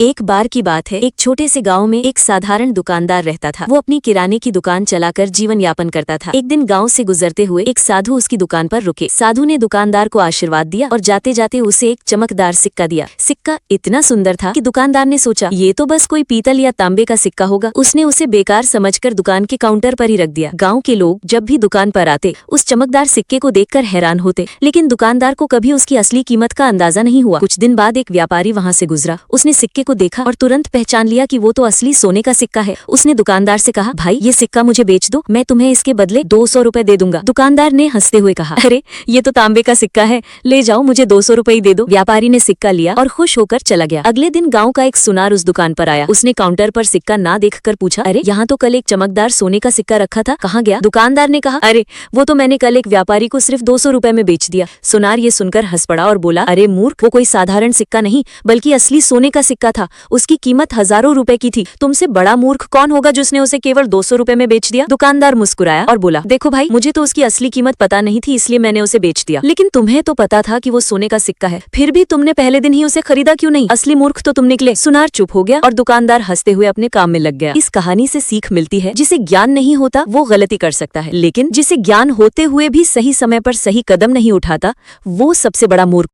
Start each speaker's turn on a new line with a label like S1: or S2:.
S1: एक बार की बात है, एक छोटे से गांव में एक साधारण दुकानदार रहता था। वो अपनी किराने की दुकान चलाकर जीवन यापन करता था। एक दिन गांव से गुजरते हुए एक साधु उसकी दुकान पर रुके। साधु ने दुकानदार को आशीर्वाद दिया और जाते जाते उसे एक चमकदार सिक्का दिया। सिक्का इतना सुंदर था कि दुकानदार ने सोचा ये तो बस कोई पीतल या तांबे का सिक्का होगा। उसने उसे बेकार समझकर दुकान के काउंटर पर ही रख दिया। गाँव के लोग जब भी दुकान पर आते उस चमकदार सिक्के को देखकर हैरान होते, लेकिन दुकानदार को कभी उसकी असली कीमत का अंदाजा नहीं हुआ। कुछ दिन बाद एक व्यापारी वहाँ से गुजरा। उसने सिक्के को देखा और तुरंत पहचान लिया कि वो तो असली सोने का सिक्का है। उसने दुकानदार से कहा, भाई ये सिक्का मुझे बेच दो, मैं तुम्हें इसके बदले 200 रुपए दे दूंगा। दुकानदार ने हंसते हुए कहा, अरे ये तो तांबे का सिक्का है, ले जाओ, मुझे 200 रुपए ही दे दो। व्यापारी ने सिक्का लिया और खुश होकर चला गया। अगले दिन गाँव का एक सुनार उस दुकान पर आया। उसने काउंटर पर सिक्का ना देखकर पूछा, अरे यहाँ तो कल एक चमकदार सोने का सिक्का रखा था, कहाँ गया? दुकानदार ने कहा, अरे वो तो मैंने कल एक व्यापारी को सिर्फ 200 रुपए में बेच दिया। सुनार ये सुनकर हंस पड़ा और बोला, अरे मूर्ख, वो कोई साधारण सिक्का नहीं बल्कि असली सोने का सिक्का था। उसकी कीमत हजारों रुपए की थी। तुमसे बड़ा मूर्ख कौन होगा जिसने उसे केवल 200 रुपए में बेच दिया? दुकानदार मुस्कुराया और बोला, देखो भाई, मुझे तो उसकी असली कीमत पता नहीं थी, इसलिए मैंने उसे बेच दिया। लेकिन तुम्हें तो पता था कि वो सोने का सिक्का है, फिर भी तुमने पहले दिन ही उसे खरीदा क्यों नहीं? असली मूर्ख तो तुम निकले। सुनार चुप हो गया और दुकानदार हंसते हुए अपने काम में लग गया। इस कहानी से सीख मिलती है, जिसे ज्ञान नहीं होता वो गलती कर सकता है, लेकिन जिसे ज्ञान होते हुए भी सही समय पर सही कदम नहीं उठाता वो सबसे बड़ा मूर्ख